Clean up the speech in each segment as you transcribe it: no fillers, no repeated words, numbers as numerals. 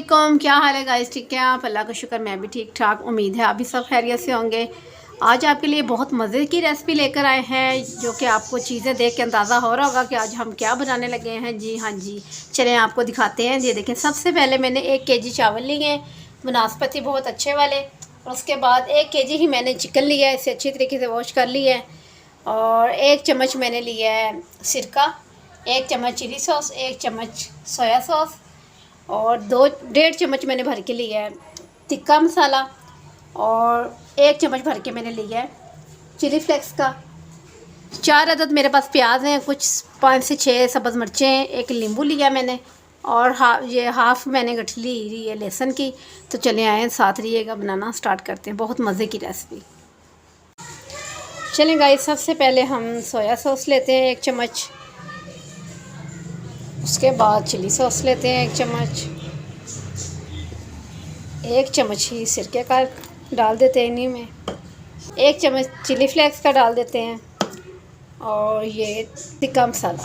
अस्सलामुअलैकुम, क्या हाल है गाइस? ठीक है आप? अल्लाह का शुक्र मैं भी ठीक ठाक। उम्मीद है आप भी सब खैरियत से होंगे। आज आपके लिए बहुत मज़े की रेसिपी लेकर आए हैं, जो कि आपको चीज़ें देख के अंदाज़ा हो रहा होगा कि आज हम क्या बनाने लगे हैं। जी हाँ जी, चलें आपको दिखाते हैं। ये देखें, सबसे पहले मैंने 1 केजी चावल लिए हैं, बनास्पति बहुत अच्छे वाले। और उसके बाद 1 केजी ही मैंने चिकन लिया है, इसे अच्छी तरीके से वॉश कर लिया है। और 1 चम्मच मैंने लिया है सिरका, 1 चम्मच चिली सॉस, 1 चम्मच सोया सॉस और 2 डेढ़ चम्मच मैंने भर के लिया है तिक्का मसाला। और 1 चम्मच भर के मैंने लिया है चिली फ्लेक्स का। 4 अदद मेरे पास प्याज हैं, कुछ 5 से 6 सब्ज़ मिर्चें हैं, 1 नींबू लिया मैंने और हाफ़ मैंने गठली ली है लहसुन की। तो चले आए साथ रहिएगा, बनाना स्टार्ट करते हैं। बहुत मज़े की रेसिपी। चलें गाइस, सबसे पहले हम सोया सॉस लेते हैं 1 चम्मच। उसके बाद चिली सॉस लेते हैं 1 चम्मच। 1 चम्मच ही सिरके का डाल देते हैं इन्हीं में। 1 चम्मच चिली फ्लेक्स का डाल देते हैं। और ये तिक्का मसाला।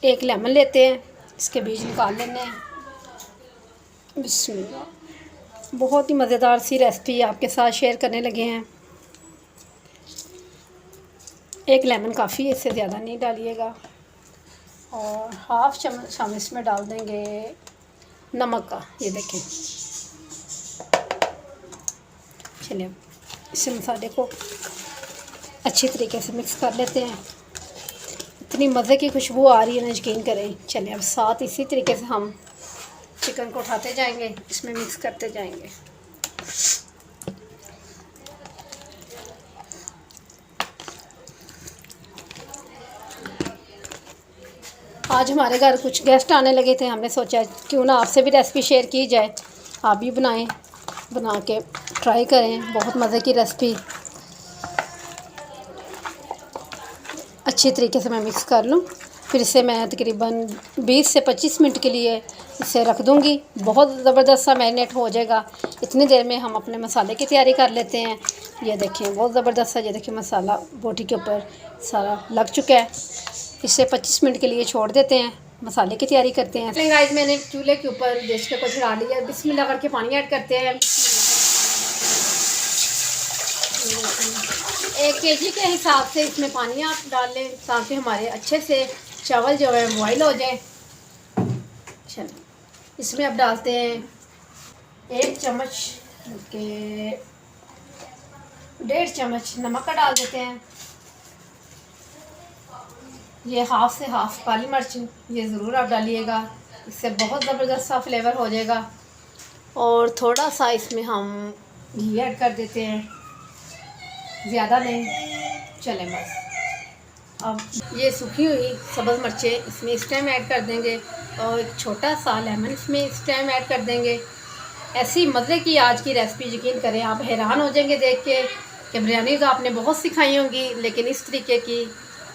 1 लेमन लेते हैं, इसके बीज निकाल लेने हैं। बिस्मिल्लाह। बहुत ही मज़ेदार सी रेसिपी आपके साथ शेयर करने लगे हैं। 1 लेमन काफ़ी है, इससे ज़्यादा नहीं डालिएगा। और हाफ़ चम्मच हम इसमें डाल देंगे नमक का। ये देखें, चलिए इस मसाले को अच्छी तरीके से मिक्स कर लेते हैं। इतनी मज़े की खुशबू आ रही है ना, यकीन करें। चलिए अब साथ इसी तरीके से हम चिकन को उठाते जाएंगे, इसमें मिक्स करते जाएंगे। आज हमारे घर कुछ गेस्ट आने लगे थे, हमने सोचा क्यों ना आपसे भी रेसिपी शेयर की जाए। आप भी बनाएं, बना के ट्राई करें। बहुत मज़े की रेसिपी। अच्छी तरीके से मैं मिक्स कर लूँ, फिर इसे मैं तकरीबन 20 से 25 मिनट के लिए इसे रख दूँगी। बहुत ज़बरदस्त सा मैरिनेट हो जाएगा। इतनी देर में हम अपने मसाले की तैयारी कर लेते हैं। ये देखें, बहुत ज़बरदस्त सा, ये देखिए मसाला बोटी के ऊपर सारा लग चुका है। इसे 25 मिनट के लिए छोड़ देते हैं, मसाले की तैयारी करते हैं। गाइस, मैंने चूल्हे के ऊपर डिश को चढ़ा लिया। बिस्मिल्लाह करके पानी ऐड करते हैं। 1 केजी के हिसाब से इसमें पानी आप डाल लें, ताकि हमारे अच्छे से चावल जो है बॉयल हो जाए। चलो इसमें अब डालते हैं 1 चम्मच के 1.5 चम्मच नमक का डाल देते हैं। ये हाफ़ से हाफ़ काली मिर्च, ये ज़रूर आप डालिएगा, इससे बहुत ज़बरदस्त सा फ्लेवर हो जाएगा। और थोड़ा सा इसमें हम घी ऐड कर देते हैं, ज़्यादा नहीं, चलें बस। अब ये सूखी हुई सब्ज़ मिर्चें इसमें इस टाइम ऐड कर देंगे और एक छोटा सा लेमन इसमें इस टाइम ऐड कर देंगे। ऐसी मज़े की आज की रेसिपी, यकीन करें आप हैरान हो जाएंगे देख के कि बिरयानी तो आपने बहुत सी खाई होंगी, लेकिन इस तरीके की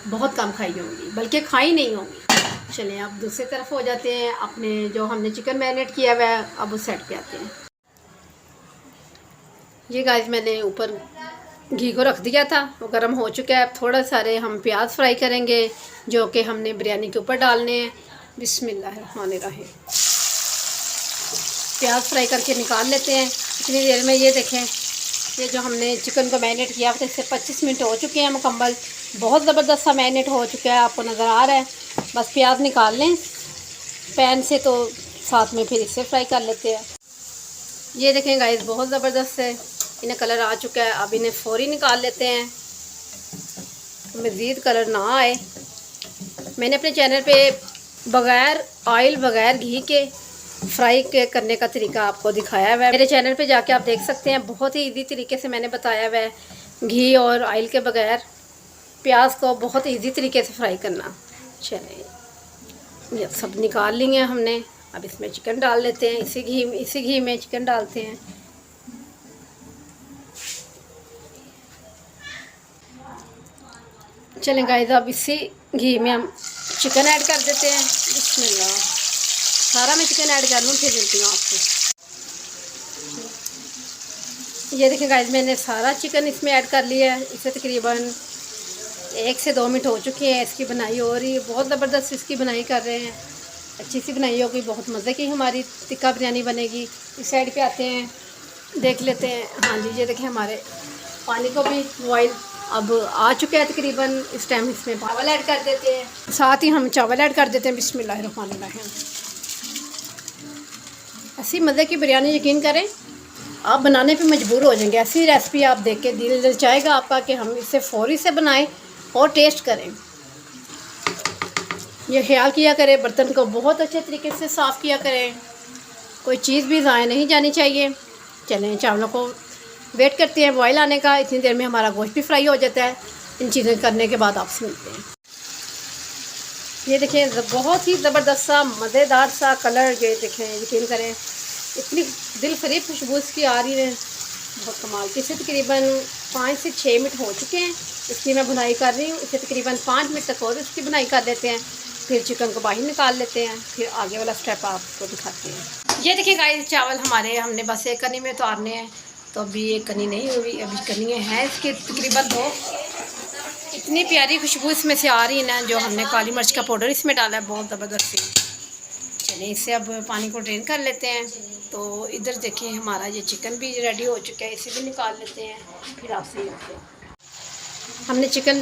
बहुत कम खाई होंगी, बल्कि खाई नहीं होंगी। चलें अब दूसरी तरफ हो जाते हैं। अपने जो हमने चिकन मैरिनेट किया हुआ है, अब उस साइड पे आते हैं। ये गाइस, मैंने ऊपर घी को रख दिया था, वो गर्म हो चुका है। अब थोड़ा सारे हम प्याज फ्राई करेंगे, जो कि हमने बिरयानी के ऊपर डालने हैं। बिस्मिल्लाहिर्रहमानिर्रहीम। प्याज फ्राई करके निकाल लेते हैं। इतनी देर में ये देखें, ये जो हमने चिकन को मैरिनेट किया था, इससे 25 मिनट हो चुके हैं मुकम्मल। बहुत ज़बरदस्त सा मैरिनेट हो चुका है, आपको नज़र आ रहा है। बस प्याज निकाल लें पैन से, तो साथ में फिर इसे फ्राई कर लेते हैं। ये देखें गाइस, बहुत ज़बरदस्त से इन्हें कलर आ चुका है। अब इन्हें फ़ौरी निकाल लेते हैं, मज़ीद कलर ना आए। मैंने अपने चैनल पे बग़ैर ऑयल, बग़ैर घी के फ्राई के करने का तरीका आपको दिखाया हुआ है। मेरे चैनल पे जाके आप देख सकते हैं, बहुत ही इजी तरीके से मैंने बताया हुआ है घी और ऑयल के बग़ैर प्याज को बहुत इजी तरीके से फ्राई करना। चलें, ये सब निकाल लिए हमने। अब इसमें चिकन डाल लेते हैं। इसी घी में चिकन डालते हैं। चलें गाइस, अब इसी घी में हम चिकन ऐड कर देते हैं। बिस्मिल्लाह। सारा मैं चिकन ऐड कर लूँ, फिर मिलती हूँ आपको। ये देखिए गाइस, मैंने सारा चिकन इसमें ऐड कर लिया है। इसे तकरीबन 1 से 2 मिनट हो चुके हैं इसकी बनाई हो रही है। बहुत ज़बरदस्त इसकी बनाई कर रहे हैं। अच्छी सी बनाई होगी, बहुत मज़े की हमारी टिक्का बिरयानी बनेगी। इस साइड पे आते हैं, देख लेते हैं। हाँ जी, ये देखें हमारे पानी को भी बॉयल अब आ चुका है तकरीबन। इस टाइम इसमें चावल ऐड कर देते हैं, साथ ही हम चावल ऐड कर देते हैं। बिस्मिल्लाहिर्रहमानिर्रहीम। ऐसी मज़े की बिरयानी यकीन करें आप बनाने पे मजबूर हो जाएंगे। ऐसी रेसिपी आप देख के दिल ललचाएगा आपका कि हम इसे फ़ौरी से बनाएं और टेस्ट करें। ये ख्याल किया करें, बर्तन को बहुत अच्छे तरीके से साफ़ किया करें, कोई चीज़ भी ज़ाया नहीं जानी चाहिए। चलें चावलों को वेट करते हैं बॉयल आने का। इतनी देर में हमारा गोश्त भी फ्राई हो जाता है। इन चीज़ें करने के बाद आपसे मिलते हैं। ये देखें बहुत ही ज़बरदस्त सा मज़ेदार सा कलर, ये देखें यकीन करें इतनी दिल फरीब खुशबू इसकी आ रही है, बहुत कमाल की। इसे तकरीबन 5 से 6 मिनट हो चुके हैं इसकी मैं बुनाई कर रही हूँ। इसे तकरीबन 5 मिनट तक और इसकी बुनाई कर देते हैं, फिर चिकन को बाहर निकाल लेते हैं, फिर आगे वाला स्टेप आपको दिखाते हैं। ये देखिए गाइस, चावल हमारे हमने बस एक कनी में उतारने हैं, तो अभी एक कनी नहीं हुई, अभी कनियाँ हैं इसके तकरीबन 2। इतनी प्यारी खुशबू इसमें से आ रही है ना, जो हमने काली मिर्च का पाउडर इसमें डाला है, बहुत ज़बरदस्ती। चलिए इसे अब पानी को ड्रेन कर लेते हैं। तो इधर देखिए हमारा ये चिकन भी रेडी हो चुका है, इसे भी निकाल लेते हैं, फिर आपसे मिलते हैं। हमने चिकन